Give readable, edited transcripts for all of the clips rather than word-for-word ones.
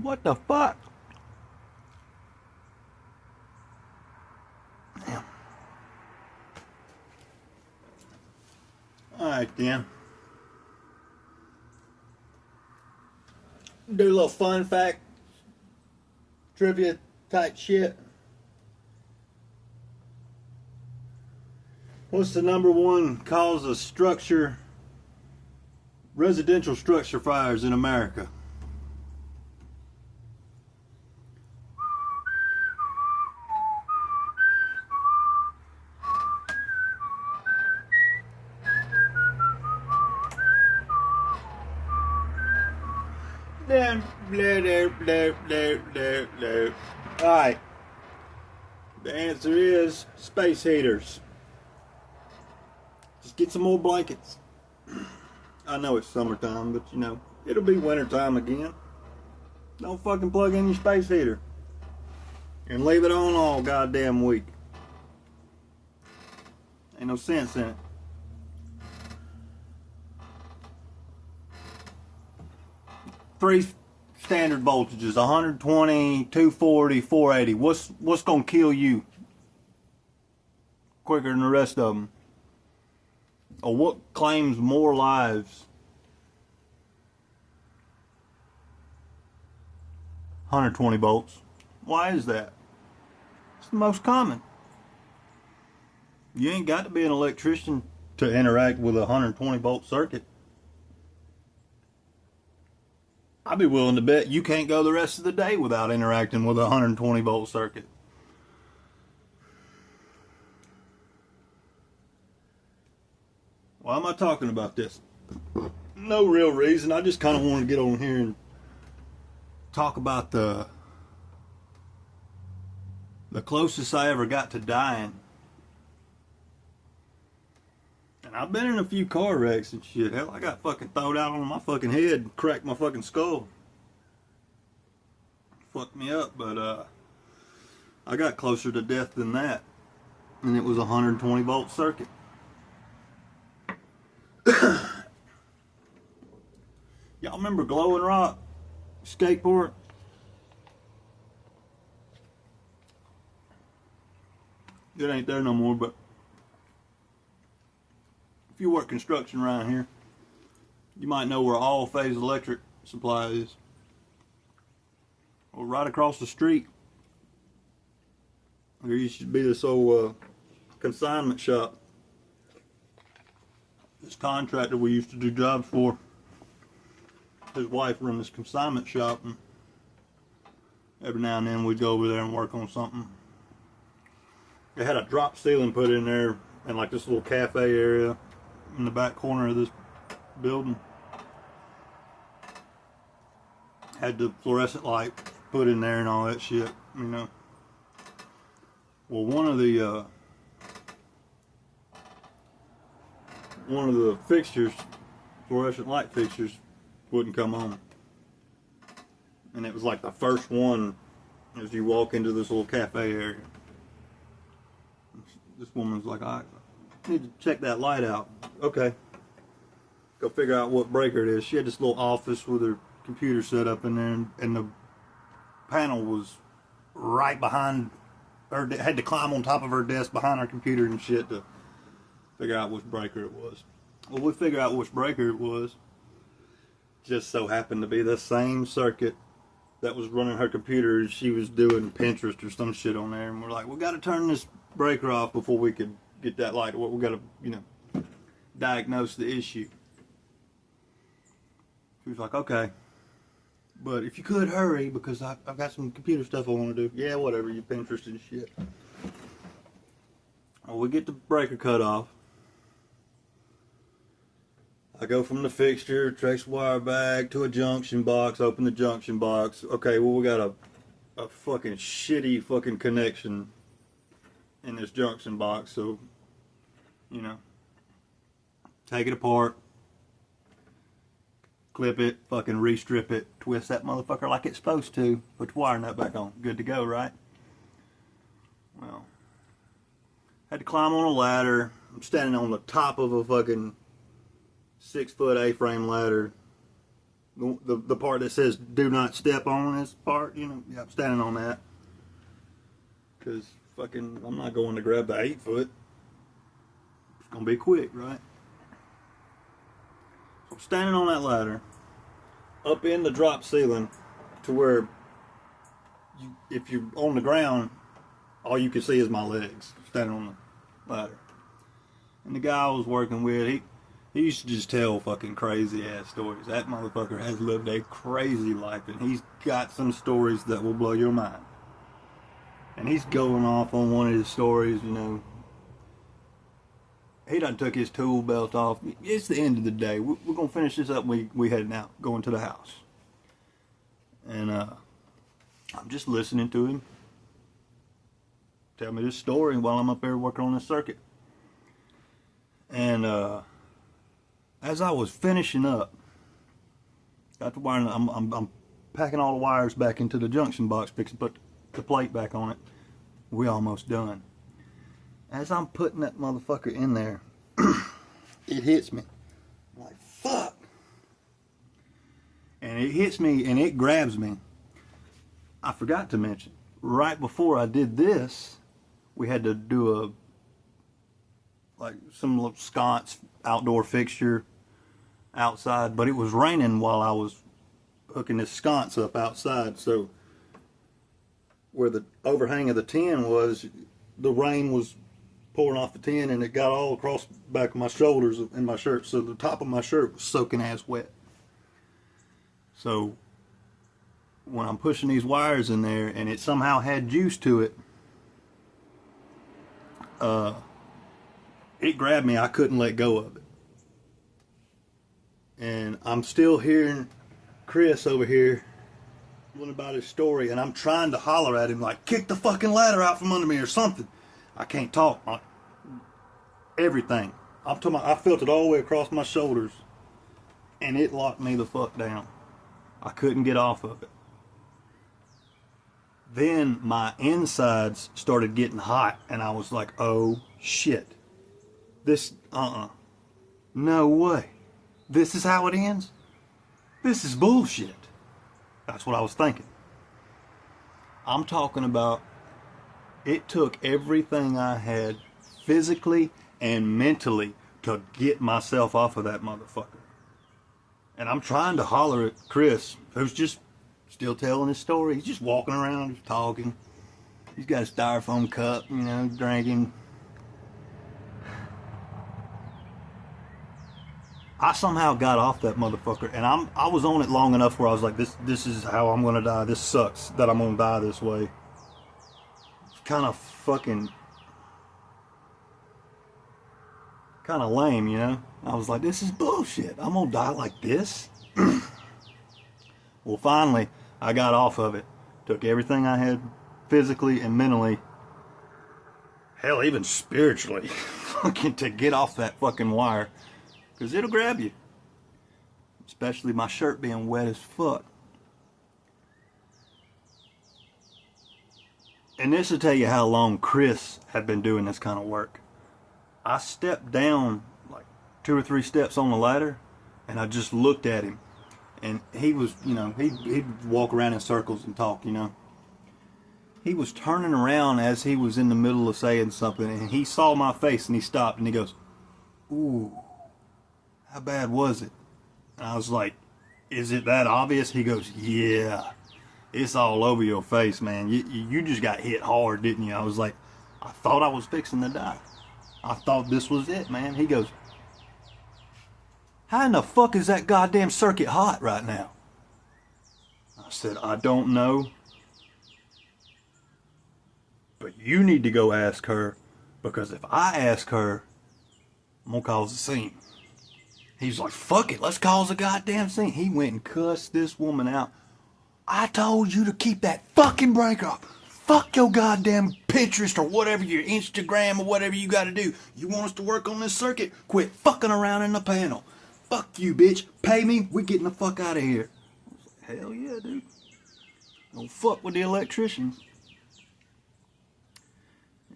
What the fuck? Damn. Alright then. Do a little fun fact trivia type shit. What's the number one cause of residential structure fires in America? Alright. The answer is space heaters. Just get some more blankets. I know it's summertime, but you know, it'll be wintertime again. Don't fucking plug in your space heater. And leave it on all goddamn week. Ain't no sense in it. Three standard voltages: 120, 240, 480. What's gonna kill you quicker than the rest of them? Or what claims more lives? 120 volts. Why is that? It's the most common. You ain't got to be an electrician to interact with a 120 volt circuit. I'd be willing to bet you can't go the rest of the day without interacting with a 120 volt circuit. Why am I talking about this? No real reason. I just kind of want to get on here and talk about the closest I ever got to dying. And I've been in a few car wrecks and shit. Hell, I got fucking thrown out on my fucking head and cracked my fucking skull. Fucked me up, but I got closer to death than that. And it was a 120 volt circuit. Y'all remember Glowing Rock Skateport? It ain't there no more, but if you work construction around here, you might know where All Phase Electric Supply is. Well, right across the street, there used to be this old consignment shop. This contractor we used to do jobs for, his wife run this consignment shop, and every now and then we'd go over there and work on something. They had a drop ceiling put in there and like this little cafe area in the back corner of this building. Had the fluorescent light put in there and all that shit, you know. Well, one of the fixtures, fluorescent light fixtures, wouldn't come on. And it was like the first one as you walk into this little cafe area. This woman's like, I need to check that light out. Okay. Go figure out what breaker it is. She had this little office with her computer set up in there, and the panel was right behind her. Had to climb on top of her desk behind her computer and shit to figure out which breaker it was. Well, we figured out which breaker it was. Just so happened to be the same circuit that was running her computer, and she was doing Pinterest or some shit on there. And we're like, we got to turn this breaker off before we could get that light. We got to, you know, diagnose the issue. She was like, okay, but if you could hurry, because I've got some computer stuff I want to do. Yeah, whatever, you Pinterest and shit. Well, we get the breaker cut off. I go from the fixture, trace wire back to a junction box, open the junction box. Okay, well, we got a fucking shitty fucking connection in this junction box, so, you know, take it apart, clip it, fucking restrip it, twist that motherfucker like it's supposed to, put the wire nut back on. Good to go, right? Well, had to climb on a ladder. I'm standing on the top of a fucking 6-foot A-frame ladder, The part that says "Do not step on" this part, you know. Yeah, I'm standing on that because fucking I'm not going to grab the 8 foot. It's gonna be quick, right? So I'm standing on that ladder, up in the drop ceiling, to where if you're on the ground, all you can see is my legs standing on the ladder. And the guy I was working with, he used to just tell fucking crazy ass stories. That motherfucker has lived a crazy life, and he's got some stories that will blow your mind. And he's going off on one of his stories, you know. He done took his tool belt off. It's the end of the day. We're gonna finish this up. We heading out, going to the house. And I'm just listening to him tell me this story while I'm up there working on this circuit. And as I was finishing up, got the wire. I'm packing all the wires back into the junction box, fixing to put the plate back on it. We almost done. As I'm putting that motherfucker in there, it hits me. I'm like, fuck. And it hits me and it grabs me. I forgot to mention, right before I did this, we had to do some little sconce outdoor fixture outside, but it was raining while I was hooking this sconce up outside, so where the overhang of the tin was, the rain was pouring off the tin and it got all across the back of my shoulders and my shirt, so the top of my shirt was soaking ass wet. So when I'm pushing these wires in there and it somehow had juice to it, it grabbed me. I couldn't let go of it. And I'm still hearing Chris over here about his story, and I'm trying to holler at him like, kick the fucking ladder out from under me or something. I can't talk. Everything. I'm talking about, I felt it all the way across my shoulders, and it locked me the fuck down. I couldn't get off of it. Then my insides started getting hot, and I was like, oh shit. This, no way. This is how it ends? This is bullshit. That's what I was thinking. I'm talking about, it took everything I had physically and mentally to get myself off of that motherfucker. And I'm trying to holler at Chris, who's just still telling his story. He's just walking around, just talking. He's got a styrofoam cup, you know, drinking. I somehow got off that motherfucker, and I was on it long enough where I was like, this is how I'm gonna die. This sucks that I'm gonna die this way. It's kind of fucking, kind of lame, you know? I was like, this is bullshit. I'm gonna die like this? Well, finally, I got off of it. Took everything I had physically and mentally, hell, even spiritually, fucking to get off that fucking wire. Because it'll grab you. Especially my shirt being wet as fuck. And this will tell you how long Chris had been doing this kind of work. I stepped down like 2 or 3 steps on the ladder, and I just looked at him. And he was, you know, he'd walk around in circles and talk, you know. He was turning around as he was in the middle of saying something, and he saw my face and he stopped and he goes, ooh. How bad was it? And I was like, is it that obvious? He goes, yeah, it's all over your face, man. You just got hit hard, didn't you? I was like, I thought I was fixing to die. I thought this was it, man. He goes, how in the fuck is that goddamn circuit hot right now? I said, I don't know. But you need to go ask her, because if I ask her, I'm going to cause a scene. He's like, fuck it, let's cause a goddamn scene. He went and cussed this woman out. I told you to keep that fucking breaker off. Fuck your goddamn Pinterest or whatever, your Instagram or whatever you gotta do. You want us to work on this circuit? Quit fucking around in the panel. Fuck you, bitch. Pay me, we're getting the fuck out of here. I was like, hell yeah, dude. Don't fuck with the electricians.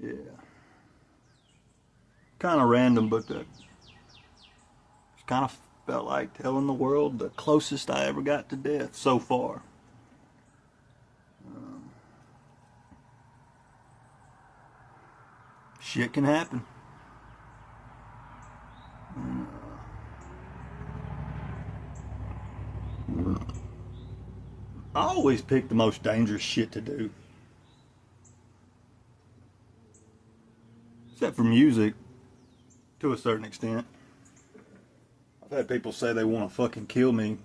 Yeah. Kind of random, but kind of Felt like telling the world the closest I ever got to death so far. Shit can happen. I always pick the most dangerous shit to do. Except for music, to a certain extent. I've had people say they want to fucking kill me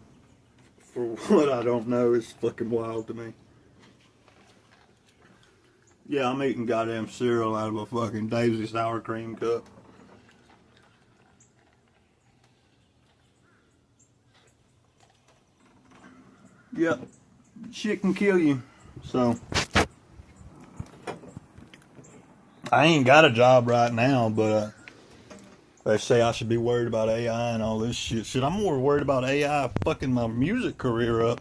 for what I don't know. It's fucking wild to me. Yeah, I'm eating goddamn cereal out of a fucking Daisy sour cream cup. Yep, shit can kill you. So, I ain't got a job right now, but they say I should be worried about AI and all this shit. Shit, I'm more worried about AI fucking my music career up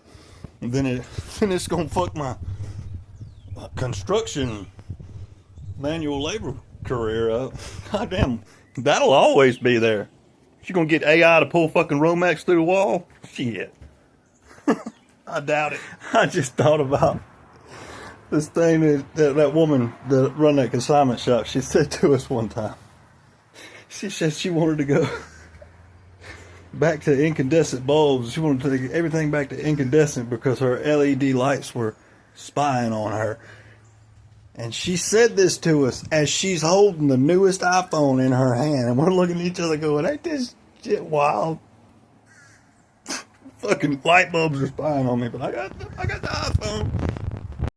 than it's gonna fuck my construction manual labor career up. Goddamn, that'll always be there. You gonna get AI to pull fucking Romex through the wall? Shit. I doubt it. I just thought about this thing that woman that run that consignment shop. She said to us one time. She said she wanted to go back to incandescent bulbs. She wanted to take everything back to incandescent because her LED lights were spying on her. And she said this to us as she's holding the newest iPhone in her hand. And we're looking at each other going, ain't this shit wild? Fucking light bulbs are spying on me, but I got the iPhone.